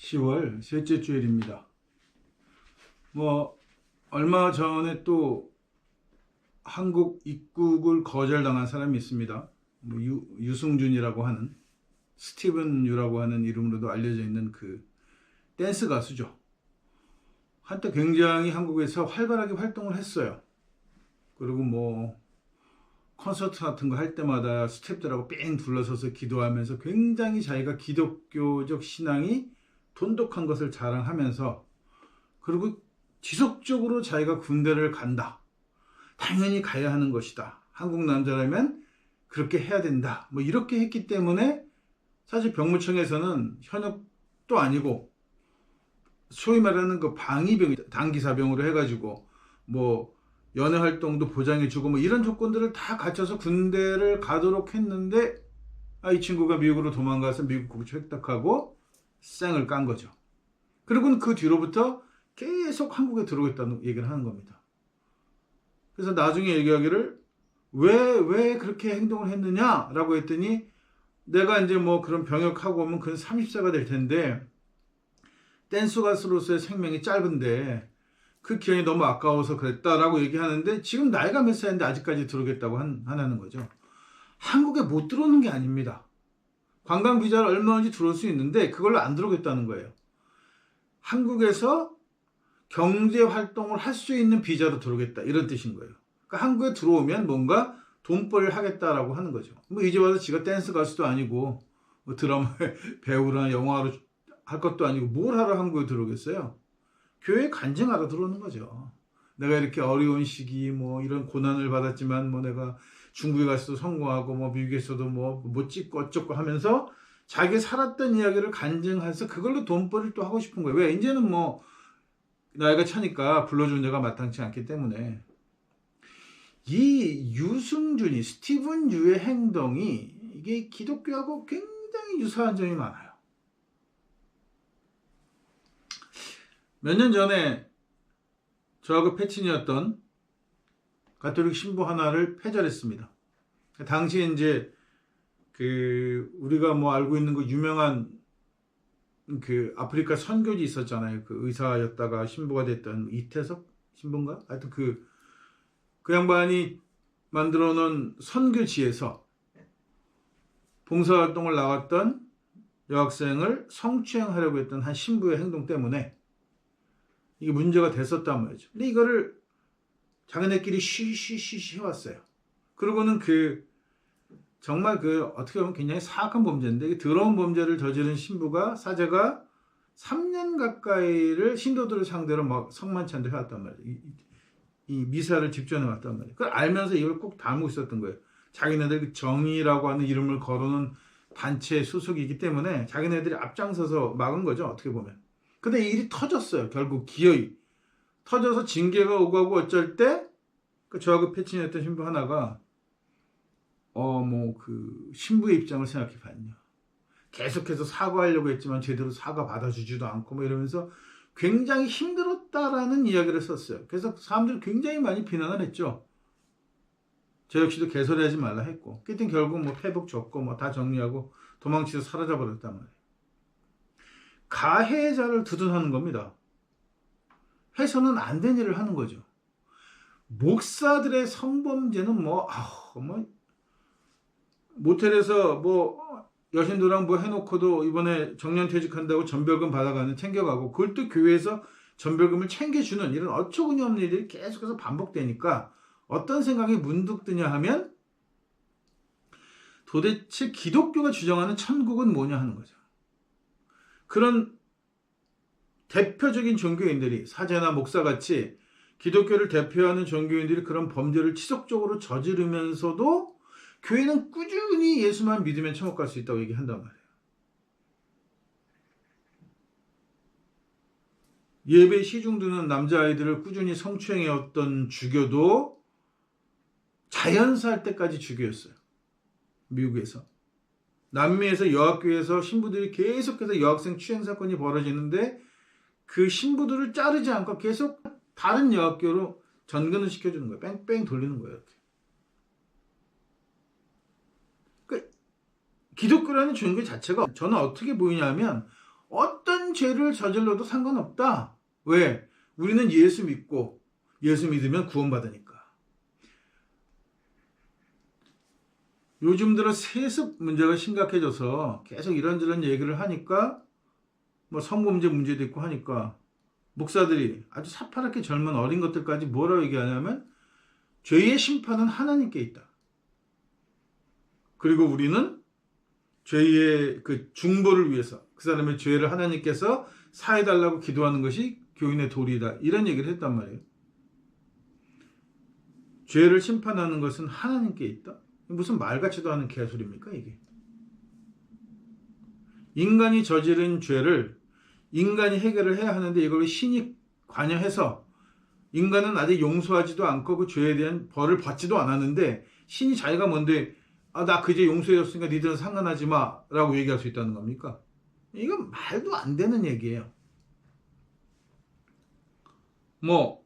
10월 셋째 주일입니다. 얼마 전에 또 한국 입국을 거절당한 사람이 있습니다. 유승준이라고 하는, 스티븐 유라고 하는 이름으로도 알려져 있는 그 댄스 가수죠. 한때 굉장히 한국에서 활발하게 활동을 했어요. 그리고 콘서트 같은 거 할 때마다 스태프들하고 뺑 둘러서서 기도하면서 굉장히 자기가 기독교적 신앙이 돈독한 것을 자랑하면서, 그리고 지속적으로 자기가 군대를 간다, 당연히 가야 하는 것이다, 한국 남자라면 그렇게 해야 된다, 이렇게 했기 때문에 사실 병무청에서는 현역도 아니고 소위 말하는 그 방위병, 단기사병으로 해가지고 연애 활동도 보장해주고 이런 조건들을 다 갖춰서 군대를 가도록 했는데, 이 친구가 미국으로 도망가서 미국 국적 획득하고 쌩을 깐 거죠. 그리고 그 뒤로부터 계속 한국에 들어오겠다는 얘기를 하는 겁니다. 그래서 나중에 얘기하기를 왜 그렇게 행동을 했느냐라고 했더니, 내가 이제 그런 병역하고 오면 그건 30세가 될 텐데 댄스 가수로서의 생명이 짧은데 그 기간이 너무 아까워서 그랬다라고 얘기하는데, 지금 나이가 몇 살인데 아직까지 들어오겠다고 하는 거죠. 한국에 못 들어오는 게 아닙니다. 관광 비자를 얼마든지 들어올 수 있는데 그걸로 안 들어오겠다는 거예요. 한국에서 경제 활동을 할 수 있는 비자로 들어오겠다, 이런 뜻인 거예요. 그러니까 한국에 들어오면 뭔가 돈벌이를 하겠다라고 하는 거죠. 이제 와서 지가 댄스 가수도 아니고 드라마 배우나 영화로 할 것도 아니고 뭘 하러 한국에 들어오겠어요? 교회 간증하러 들어오는 거죠. 내가 이렇게 어려운 시기 이런 고난을 받았지만 내가 중국에 가서도 성공하고 미국에서도 못 찍고 어쩌고 하면서 자기 살았던 이야기를 간증해서 그걸로 돈벌이를 또 하고 싶은 거예요. 왜? 이제는 나이가 차니까 불러주는 자가 마땅치 않기 때문에. 이 유승준이, 스티븐 유의 행동이 이게 기독교하고 굉장히 유사한 점이 많아요. 몇 년 전에 저하고 패친이었던 가톨릭 신부 하나를 패절했습니다. 당시에 이제 우리가 알고 있는 그 유명한 그 아프리카 선교지 있었잖아요. 그 의사였다가 신부가 됐던 이태석 신부인가? 하여튼 그 양반이 만들어 놓은 선교지에서 봉사활동을 나왔던 여학생을 성추행하려고 했던 한 신부의 행동 때문에 이게 문제가 됐었단 말이죠. 근데 이거를 자기네끼리 쉬쉬쉬 해왔어요. 그리고는 정말 어떻게 보면 굉장히 사악한 범죄인데, 더러운 범죄를 저지른 신부가, 사제가 3년 가까이를 신도들을 상대로 성만찬도 해왔단 말이에요. 이 미사를 집전해 왔단 말이에요. 그걸 알면서 이걸 꼭 담고 있었던 거예요. 자기네들 정의라고 하는 이름을 거르는 단체 소속이기 때문에 자기네들이 앞장서서 막은 거죠, 어떻게 보면. 근데 이 일이 터졌어요. 결국 기어이 터져서 징계가 오고 하고 어쩔 때 저하고 패친했던 신부 하나가 신부의 입장을 생각해 봤냐, 계속해서 사과하려고 했지만 제대로 사과 받아주지도 않고 이러면서 굉장히 힘들었다라는 이야기를 썼어요. 그래서 사람들이 굉장히 많이 비난을 했죠. 저 역시도 개소리하지 말라 했고, 그때 결국 페북 줬고 다 정리하고 도망치서 사라져 버렸단 말이에요. 가해자를 두둔하는 겁니다. 해서는 안 된 일을 하는 거죠. 목사들의 성범죄는 모텔에서 여신도랑 해놓고도 이번에 정년퇴직한다고 전별금 받아가는, 챙겨가고, 그걸 또 교회에서 전별금을 챙겨주는 이런 어처구니 없는 일들이 계속해서 반복되니까 어떤 생각이 문득 드냐 하면, 도대체 기독교가 주장하는 천국은 뭐냐 하는 거죠. 그런 대표적인 종교인들이, 사제나 목사같이 기독교를 대표하는 종교인들이 그런 범죄를 지속적으로 저지르면서도 교회는 꾸준히 예수만 믿으면 천국 갈 수 있다고 얘기한단 말이에요. 예배 시중 드는 남자아이들을 꾸준히 성추행해왔던 주교도 자연사할 때까지 주교였어요. 미국에서. 남미에서 여학교에서 신부들이 계속해서 여학생 추행 사건이 벌어지는데 그 신부들을 자르지 않고 계속 다른 여학교로 전근을 시켜주는 거예요. 뺑뺑 돌리는 거예요. 이렇게. 기독교라는 종교 자체가 저는 어떻게 보이냐면 어떤 죄를 저질러도 상관없다. 왜? 우리는 예수 믿고 예수 믿으면 구원받으니까. 요즘 들어 세습 문제가 심각해져서 계속 이런저런 얘기를 하니까 뭐 성범죄 문제도 있고 하니까 목사들이 아주 새파랗게 젊은 어린 것들까지 뭐라고 얘기하냐면 죄의 심판은 하나님께 있다. 그리고 우리는 죄의 그 중보를 위해서 그 사람의 죄를 하나님께서 사해달라고 기도하는 것이 교인의 도리다. 이런 얘기를 했단 말이에요. 죄를 심판하는 것은 하나님께 있다? 무슨 말 같지도 않은 개소리입니까 이게? 인간이 저지른 죄를 인간이 해결을 해야 하는데 이걸 신이 관여해서 인간은 아직 용서하지도 않고 그 죄에 대한 벌을 받지도 않았는데 신이 자기가 뭔데 나 그 죄 용서해줬으니까 니들은 상관하지 마 라고 얘기할 수 있다는 겁니까? 이건 말도 안 되는 얘기예요. 뭐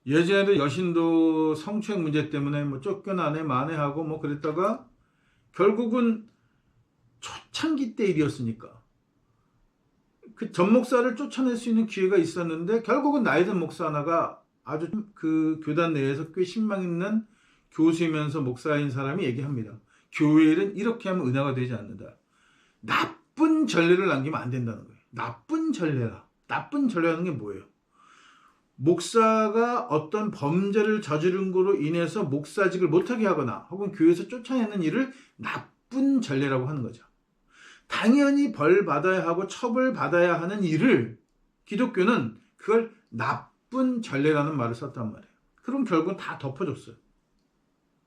예전에도 여신도 성추행 문제 때문에 뭐 쫓겨나네 만회하고 뭐 그랬다가 결국은 초창기 때 일이었으니까 그 전 목사를 쫓아낼 수 있는 기회가 있었는데 결국은 나이 든 목사 하나가 아주 그 교단 내에서 꽤 신망 있는 교수이면서 목사인 사람이 얘기합니다. 교회 일은 이렇게 하면 은혜가 되지 않는다. 나쁜 전례를 남기면 안 된다는 거예요. 나쁜 전례라. 나쁜 전례라는 게 뭐예요? 목사가 어떤 범죄를 저지른 거로 인해서 목사직을 못하게 하거나 혹은 교회에서 쫓아내는 일을 나쁜 전례라고 하는 거죠. 당연히 벌 받아야 하고 처벌 받아야 하는 일을 기독교는 그걸 나쁜 전례라는 말을 썼단 말이에요. 그럼 결국은 다 덮어줬어요.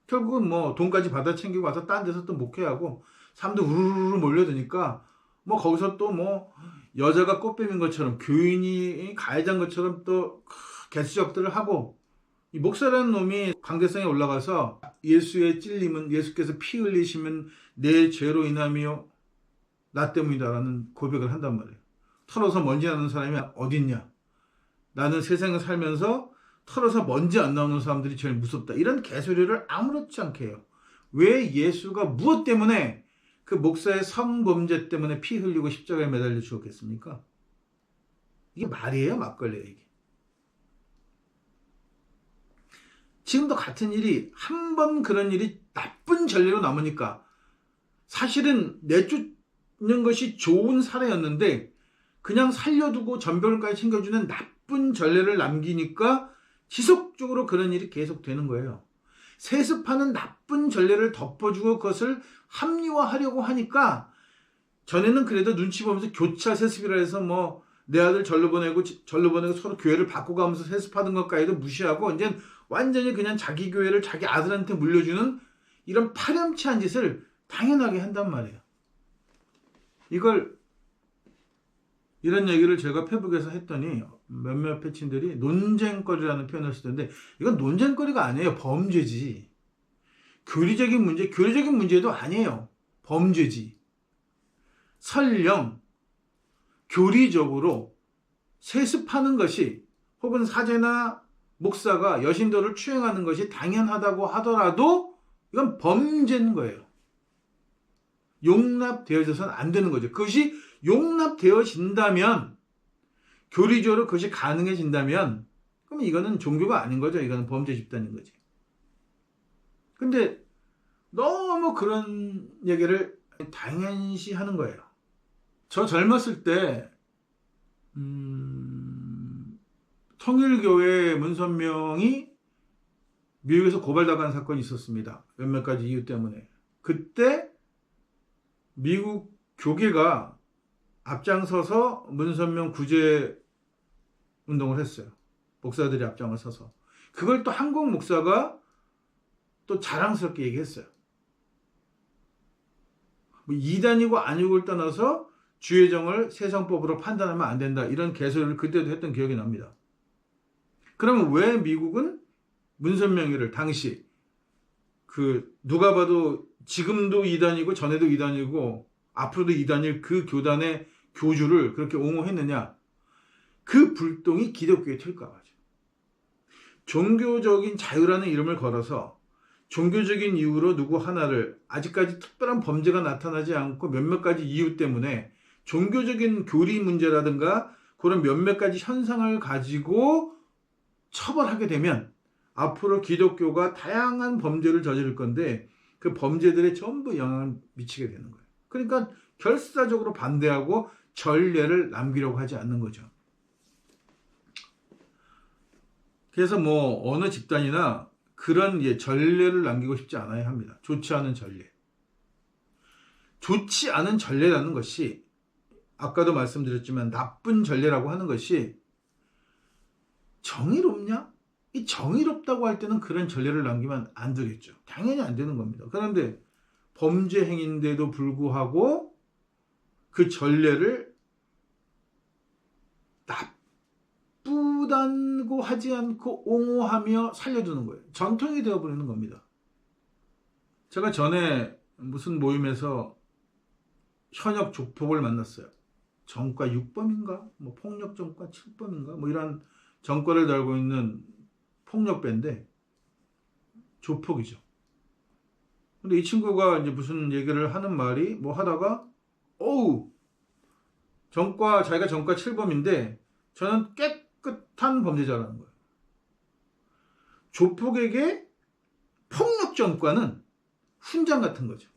결국은 뭐 돈까지 받아 챙기고 와서 딴 데서 또 목회하고 사람들 우르르 몰려드니까 뭐 거기서 또 뭐 여자가 꽃뱀인 것처럼 교인이 가해자인 것처럼 또 개수작들을 하고 이 목사라는 놈이 강대상에 올라가서 예수의 찔림은 예수께서 피 흘리시면 내 죄로 인함이요 나 때문이다라는 고백을 한단 말이에요. 털어서 먼지 나는 사람이 어딨냐. 나는 세상에 살면서 털어서 먼지 안 나오는 사람들이 제일 무섭다. 이런 개소리를 아무렇지 않게 해요. 왜 예수가 무엇 때문에 그 목사의 성범죄 때문에 피 흘리고 십자가에 매달려 죽었겠습니까? 이게 말이에요? 막걸리예요 이게. 지금도 같은 일이 한 번 그런 일이 나쁜 전례로 남으니까 사실은 내쫓는 것이 좋은 사례였는데 그냥 살려두고 전별까지 챙겨주는 나쁜 전례를 남기니까 지속적으로 그런 일이 계속되는 거예요. 세습하는 나쁜 전례를 덮어주고 그것을 합리화하려고 하니까 전에는 그래도 눈치 보면서 교차 세습이라 해서 뭐 내 아들 절로 보내고 서로 교회를 바꿔가면서 세습하는 것까지도 무시하고 이제 완전히 그냥 자기 교회를 자기 아들한테 물려주는 이런 파렴치한 짓을 당연하게 한단 말이에요. 이런 얘기를 제가 페북에서 했더니 몇몇 패친들이 논쟁거리라는 표현을 쓰던데 이건 논쟁거리가 아니에요. 범죄지. 교리적인 문제도 아니에요. 범죄지. 설령 교리적으로 세습하는 것이 혹은 사제나 목사가 여신도를 추행하는 것이 당연하다고 하더라도 이건 범죄인 거예요. 용납되어져서는 안 되는 거죠. 그것이 용납되어진다면 교리적으로 그것이 가능해진다면 그럼 이거는 종교가 아닌 거죠. 이거는 범죄 집단인 거지. 근데 너무 그런 얘기를 당연시 하는 거예요. 저 젊었을 때 통일교회 문선명이 미국에서 고발당한 사건이 있었습니다. 몇몇 가지 이유 때문에. 그때 미국 교계가 앞장서서 문선명 구제 운동을 했어요. 목사들이 앞장을 서서. 그걸 또 한국 목사가 또 자랑스럽게 얘기했어요. 뭐 이단이고 아니고를 떠나서 주의정을 세상법으로 판단하면 안 된다. 이런 개소리를 그때도 했던 기억이 납니다. 그러면 왜 미국은 문선명이를 당시 누가 봐도 지금도 이단이고 전에도 이단이고 앞으로도 이단일 그 교단의 교주를 그렇게 옹호했느냐? 그 불똥이 기독교에 튈까 봐죠. 종교적인 자유라는 이름을 걸어서 종교적인 이유로 누구 하나를 아직까지 특별한 범죄가 나타나지 않고 몇몇 가지 이유 때문에 종교적인 교리 문제라든가 그런 몇몇 가지 현상을 가지고 처벌하게 되면 앞으로 기독교가 다양한 범죄를 저지를 건데 그 범죄들에 전부 영향을 미치게 되는 거예요. 그러니까 결사적으로 반대하고 전례를 남기려고 하지 않는 거죠. 그래서 뭐 어느 집단이나 그런 전례를 남기고 싶지 않아야 합니다. 좋지 않은 전례. 좋지 않은 전례라는 것이 아까도 말씀드렸지만 나쁜 전례라고 하는 것이 정의롭냐? 이 정의롭다고 할 때는 그런 전례를 남기면 안 되겠죠. 당연히 안 되는 겁니다. 그런데 범죄 행위인데도 불구하고 그 전례를 나쁘다고 하지 않고 옹호하며 살려두는 거예요. 전통이 되어버리는 겁니다. 제가 전에 무슨 모임에서 현역 조폭을 만났어요. 전과 6범인가? 뭐 폭력 전과 7범인가? 뭐 이런 전과를 달고 있는 폭력배인데 조폭이죠. 근데 이 친구가 이제 무슨 얘기를 하는 말이 뭐 하다가 어우 자기가 전과 7범인데 저는 깨끗한 범죄자라는 거예요. 조폭에게 폭력 전과는 훈장 같은 거죠.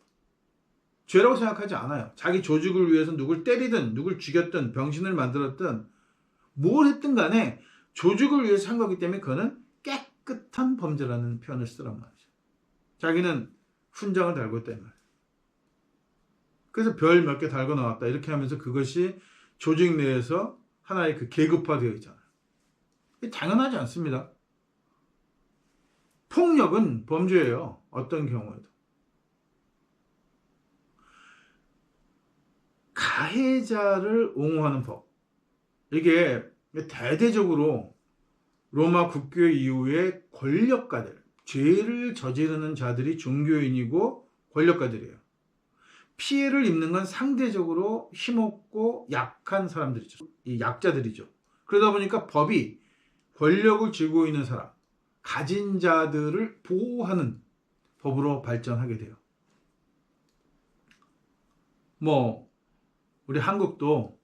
죄라고 생각하지 않아요. 자기 조직을 위해서 누굴 때리든 누굴 죽였든 병신을 만들었든 뭘 했든 간에 조직을 위해서 한 거기 때문에 그거는 깨끗한 범죄라는 표현을 쓰란 말이죠. 자기는 훈장을 달고 있다 이 말이에요. 그래서 별 몇 개 달고 나왔다 이렇게 하면서 그것이 조직 내에서 하나의 그 계급화되어 있잖아요. 당연하지 않습니다. 폭력은 범죄예요. 어떤 경우에도. 가해자를 옹호하는 법. 이게 대대적으로 로마 국교 이후에 권력가들, 죄를 저지르는 자들이 종교인이고 권력가들이에요. 피해를 입는 건 상대적으로 힘없고 약한 사람들이죠. 이 약자들이죠. 그러다 보니까 법이 권력을 쥐고 있는 사람, 가진 자들을 보호하는 법으로 발전하게 돼요. 뭐 우리 한국도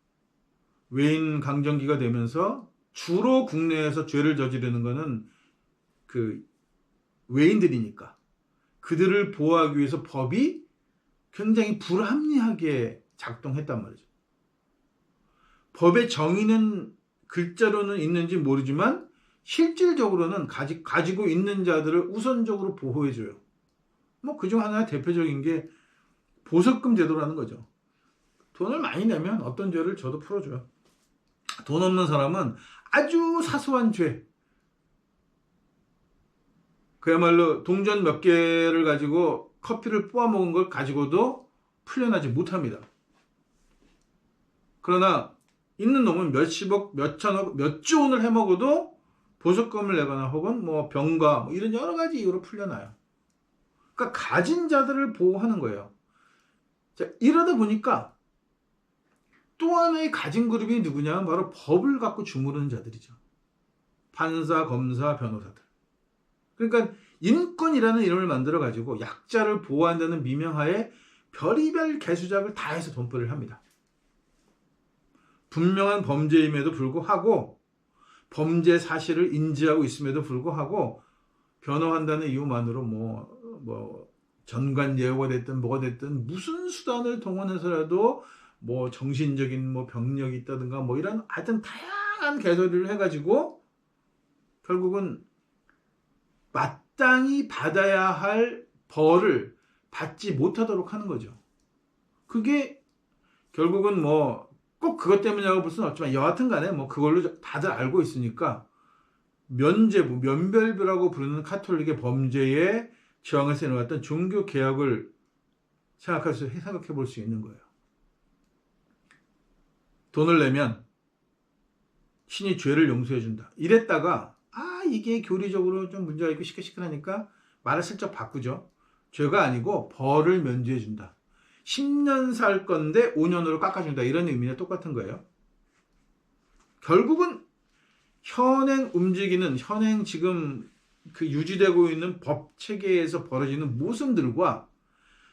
외인 강점기가 되면서 주로 국내에서 죄를 저지르는 거는 그 외인들이니까 그들을 보호하기 위해서 법이 굉장히 불합리하게 작동했단 말이죠. 법의 정의는 글자로는 있는지 모르지만 실질적으로는 가지고 있는 자들을 우선적으로 보호해줘요. 뭐 그중 하나의 대표적인 게 보석금 제도라는 거죠. 돈을 많이 내면 어떤 죄를 저도 풀어줘요. 돈 없는 사람은 아주 사소한 죄, 그야말로 동전 몇 개를 가지고 커피를 뽑아 먹은 걸 가지고도 풀려나지 못합니다. 그러나 있는 놈은 몇십억, 몇천억, 몇조 원을 해먹어도 보석금을 내거나 혹은 뭐 병과 뭐 이런 여러 가지 이유로 풀려나요. 그러니까 가진 자들을 보호하는 거예요. 자, 이러다 보니까 또 하나의 가진 그룹이 누구냐면 바로 법을 갖고 주무르는 자들이죠. 판사, 검사, 변호사들. 그러니까 인권이라는 이름을 만들어 가지고 약자를 보호한다는 미명하에 별의별 개수작을 다 해서 돈벌이를 합니다. 분명한 범죄임에도 불구하고 범죄 사실을 인지하고 있음에도 불구하고 변호한다는 이유만으로 뭐 전관 예우가 됐든 뭐가 됐든 무슨 수단을 동원해서라도 뭐 정신적인 뭐 병력이 있다든가 뭐 이런 하여튼 다양한 개소리를 해가지고 결국은 마땅히 받아야 할 벌을 받지 못하도록 하는 거죠. 그게 결국은 뭐 꼭 그것 때문이라고 볼 수는 없지만 여하튼 간에 뭐 그걸로 다들 알고 있으니까 면죄부, 면별부라고 부르는 카톨릭의 범죄에 저항해서 해놓았던 종교 개혁을 생각해 볼 수 있는 거예요. 돈을 내면 신이 죄를 용서해 준다. 이랬다가 이게 교리적으로 좀 문제가 있고 시끌시끌하니까 말을 슬쩍 바꾸죠. 죄가 아니고 벌을 면제해 준다. 10년 살 건데 5년으로 깎아준다. 이런 의미와 똑같은 거예요. 결국은 현행 지금 그 유지되고 있는 법 체계에서 벌어지는 모순들과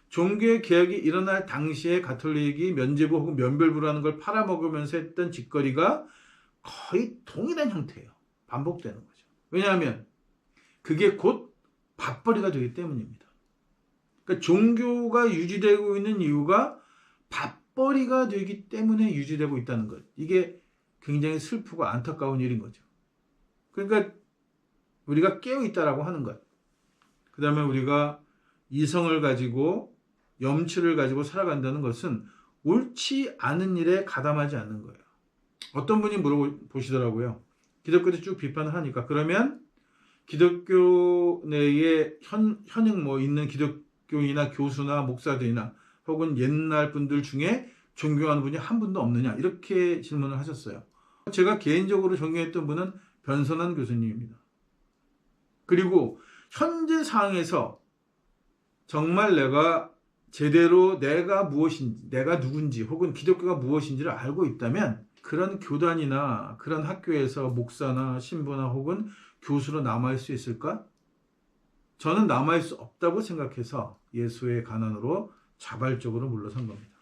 종교의 개혁이 일어날 당시에 가톨릭이 면죄부 혹은 면별부라는 걸 팔아먹으면서 했던 짓거리가 거의 동일한 형태예요. 반복되는 거죠. 왜냐하면 그게 곧 밥벌이가 되기 때문입니다. 그러니까 종교가 유지되고 있는 이유가 밥벌이가 되기 때문에 유지되고 있다는 것. 이게 굉장히 슬프고 안타까운 일인 거죠. 그러니까 우리가 깨어있다라고 하는 것. 그 다음에 우리가 이성을 가지고 염치를 가지고 살아간다는 것은 옳지 않은 일에 가담하지 않는 거예요. 어떤 분이 물어보시더라고요. 기독교도 쭉 비판을 하니까 그러면 기독교 내에 현역 있는 기독교인이나 교수나 목사들이나 혹은 옛날 분들 중에 존경하는 분이 한 분도 없느냐 이렇게 질문을 하셨어요. 제가 개인적으로 존경했던 분은 변선한 교수님입니다. 그리고 현재 상황에서 정말 내가 제대로 내가 무엇인지, 내가 누군지 혹은 기독교가 무엇인지를 알고 있다면 그런 교단이나 그런 학교에서 목사나 신부나 혹은 교수로 남아있을 수 있을까? 저는 남아있을 수 없다고 생각해서 예수의 가난으로 자발적으로 물러선 겁니다.